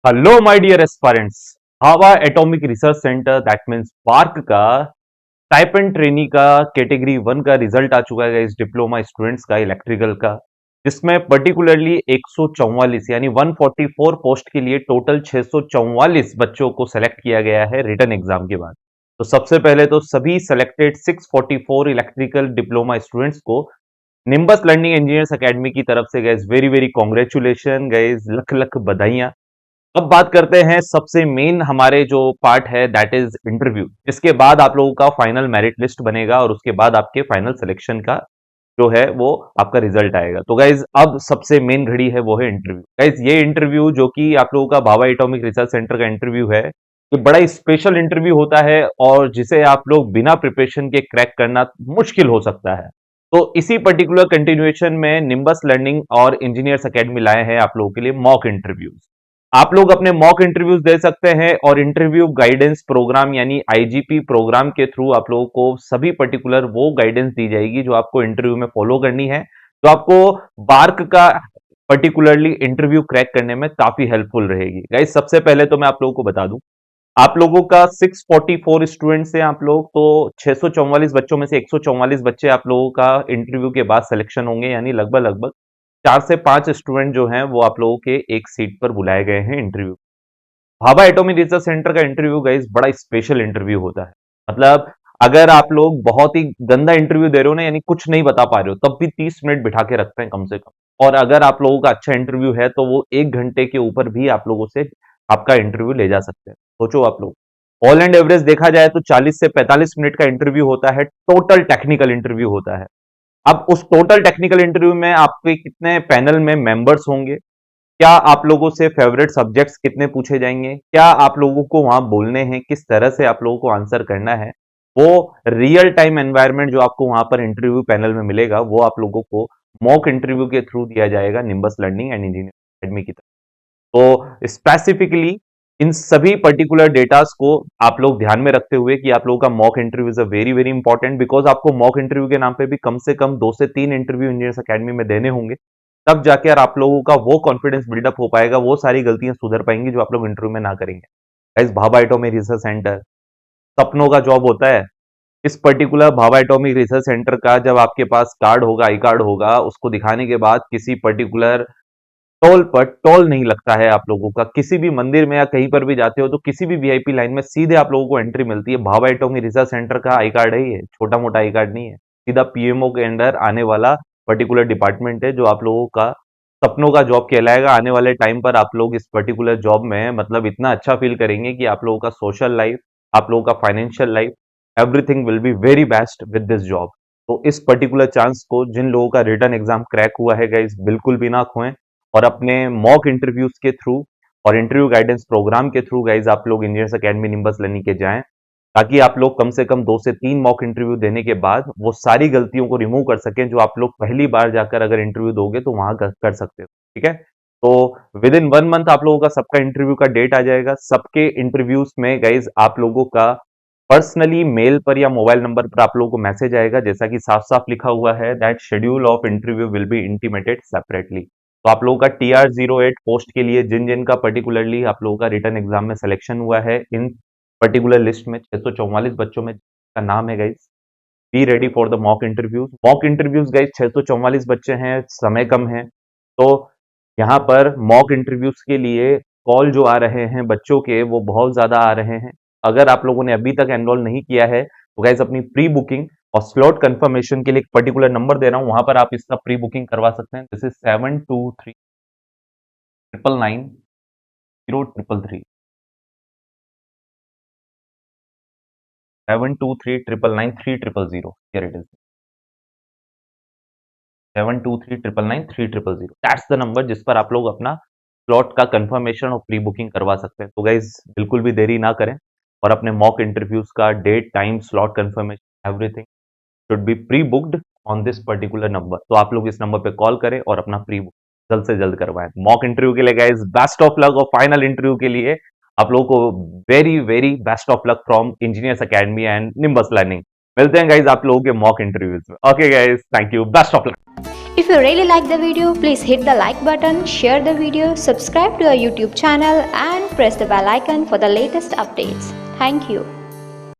Hello my dear aspirants. Bhabha atomic research centre that means BARC का type and trainee का category 1 का result आ चुका है इस डिप्लोमा स्टूडेंट्स का इलेक्ट्रिकल का, जिसमें पर्टिकुलरली 144 यानी 144 पोस्ट के लिए टोटल 644 बच्चों को सेलेक्ट किया गया है रिटन एग्जाम के बाद। तो सबसे पहले तो सभी सेलेक्टेड 644 इलेक्ट्रिकल डिप्लोमा स्टूडेंट्स को निम्बस लर्निंग इंजीनियर्स एकेडमी की तरफ से guys very very congratulation guys, लख लख बधाइयां। अब बात करते हैं सबसे मेन हमारे जो पार्ट है दैट इज इंटरव्यू। इसके बाद आप लोगों का फाइनल मेरिट लिस्ट बनेगा और उसके बाद आपके फाइनल सिलेक्शन का जो है वो आपका रिजल्ट आएगा। तो गाइज अब सबसे मेन घड़ी है वो है इंटरव्यू। गाइज ये इंटरव्यू जो कि आप लोगों का भाभा एटॉमिक रिसर्च सेंटर का इंटरव्यू है, ये बड़ा स्पेशल इंटरव्यू होता है और जिसे आप लोग बिना प्रिपरेशन के क्रैक करना मुश्किल हो सकता है। तो इसी पर्टिकुलर कंटिन्यूएशन में निम्बस लर्निंग और इंजीनियर्स एकेडमी लाए हैं आप लोगों के लिए मॉक इंटरव्यूज। आप लोग अपने मॉक इंटरव्यूज दे सकते हैं और इंटरव्यू गाइडेंस प्रोग्राम यानी आईजीपी प्रोग्राम के थ्रू आप लोगों को सभी पर्टिकुलर वो गाइडेंस दी जाएगी जो आपको इंटरव्यू में फॉलो करनी है, तो आपको बार्क का पर्टिकुलरली इंटरव्यू क्रैक करने में काफी हेल्पफुल रहेगी। गाइस सबसे पहले तो मैं आप लोगों को बता दूं, आप लोगों का 644 स्टूडेंट्स हैं आप लोग, तो 644 बच्चों में से 144 बच्चे आप लोगों का इंटरव्यू के बाद सिलेक्शन होंगे, यानी लगभग लगभग 4 से 5 स्टूडेंट जो हैं वो आप लोगों के एक सीट पर बुलाए गए हैं interview. Bhabha atomic research centre का इंटरव्यू गाइस बड़ा स्पेशल इंटरव्यू होता है। मतलब अगर आप लोग बहुत ही गंदा इंटरव्यू दे रहे हो ना, यानी कुछ नहीं बता पा रहे हो, तब भी 30 मिनट बिठा के रखते हैं कम से कम। और अगर आप लोगों का अच्छा इंटरव्यू है तो वो 1 घंटे के ऊपर भी आप लोगों से आपका इंटरव्यू ले जा सकते हैं। सोचो आप लोग, ऑल एंड एवरेज देखा जाए तो 40 से 45 मिनट का इंटरव्यू होता है, टोटल टेक्निकल इंटरव्यू होता है। अब उस टोटल टेक्निकल इंटरव्यू में आपके कितने पैनल में मेंबर्स होंगे, क्या आप लोगों से फेवरेट सब्जेक्ट्स कितने पूछे जाएंगे, क्या आप लोगों को वहां बोलने हैं, किस तरह से आप लोगों को आंसर करना है, वो रियल टाइम एनवायरनमेंट जो आपको वहां पर इंटरव्यू पैनल में मिलेगा वो आप लोगों को मॉक इंटरव्यू के थ्रू दिया जाएगा nimbus learning and engineering academy की तरफ। तो स्पेसिफिकली इन सभी पर्टिकुलर डेटास को आप लोग ध्यान में रखते हुए कि आप लोगों का mock interview is a very very important, because आपको मॉक इंटरव्यू के नाम पे भी कम से कम 2 से 3 इंटरव्यू इंजीनियर्स एकेडमी में देने होंगे, तब जाके यार आप लोगों का वो कॉन्फिडेंस बिल्डअप हो पाएगा, वो सारी गलतियां सुधर पाएंगी जो आप लोग इंटरव्यू में ना करेंगे। Guys Bhabha atomic research centre सपनों का जॉब होता है। इस particular Bhabha atomic research centre का जब आपके पास कार्ड होगा, आई कार्ड होगा, उसको दिखाने के बाद किसी पर्टिकुलर टोल पर टोल नहीं लगता है आप लोगों का। किसी भी मंदिर में या कहीं पर भी जाते हो तो किसी भी वीआईपी लाइन में सीधे आप लोगों को एंट्री मिलती है। भाभा एटॉमिक रिसर्च सेंटर का आई कार्ड है, ये छोटा मोटा आई कार्ड नहीं है, सीधा पीएमओ के अंडर आने वाला पर्टिकुलर डिपार्टमेंट है जो आप लोगों का सपनों का जॉब कहलाएगा। आने वाले टाइम पर आप लोग इस पर्टिकुलर जॉब में मतलब इतना अच्छा फील करेंगे कि आप लोगों का सोशल लाइफ, आप लोगों का financial life, everything will be very best with this job. तो इस पर्टिकुलर चांस को जिन लोगों का रिटर्न एग्जाम क्रैक हुआ है गाइस, बिल्कुल भी ना खोएं और अपने मॉक इंटरव्यूज के थ्रू और इंटरव्यू गाइडेंस प्रोग्राम के थ्रू गाइज आप लोग इंजीनियर्स एकेडमी निम्बस लर्निंग के जाएं, ताकि आप लोग कम से कम 2 से 3 मॉक इंटरव्यू देने के बाद वो सारी गलतियों को रिमूव कर सकें जो आप लोग पहली बार जाकर अगर इंटरव्यू दोगे तो वहां कर सकते हो। ठीक है, तो विद इन 1 मंथ आप लोगों का सबका इंटरव्यू का डेट आ जाएगा। सबके इंटरव्यूज में गाइज आप लोगों का पर्सनली मेल पर या मोबाइल नंबर पर आप लोगों को मैसेज आएगा, जैसा कि साफ साफ लिखा हुआ है that schedule of interview will be intimated separately. तो आप लोगों का TR08 पोस्ट के लिए जिन जिन का पर्टिकुलरली आप लोगों का रिटर्न एग्जाम में सिलेक्शन हुआ है, इन पर्टिकुलर लिस्ट में 644 बच्चों में का नाम है guys, be ready for the mock interviews. Mock interviews guys 644 बच्चे हैं, समय कम है, तो यहाँ पर मॉक इंटरव्यूज के लिए कॉल जो आ रहे हैं बच्चों के वो बहुत ज्यादा आ रहे हैं। अगर आप लोगों ने अभी तक एनरोल नहीं किया है तो गाइस अपनी प्री बुकिंग और स्लॉट कंफर्मेशन के लिए एक पर्टिकुलर नंबर दे रहा हूं, वहां पर आप इसका प्री बुकिंग करवा सकते हैं। This is 723 999 033 723 999 300। Here it is 723 999 300। That's the number जिस पर आप लोग अपना स्लॉट का कंफर्मेशन और प्री बुकिंग करवा सकते हैं। तो गाइज बिल्कुल भी देरी ना करें और अपने मॉक इंटरव्यूज का date, time, slot confirmation everything should be pre booked on this particular number. तो आप लोग इस नंबर पे कॉल करें और अपना प्री बुक जल्द से जल्द करवाएं। मॉक इंटरव्यू के लिए गाइस बेस्ट ऑफ लक और फाइनल इंटरव्यू के लिए आप लोगों को very very best of luck from engineers academy and nimbus learning. मिलते हैं गाइस आप लोगों के मॉक इंटरव्यूज में। Okay guys, thank you, best of luck. If you really like the video, please hit the like button, share the video, subscribe to our YouTube channel and press the bell icon for the latest updates. Thank you.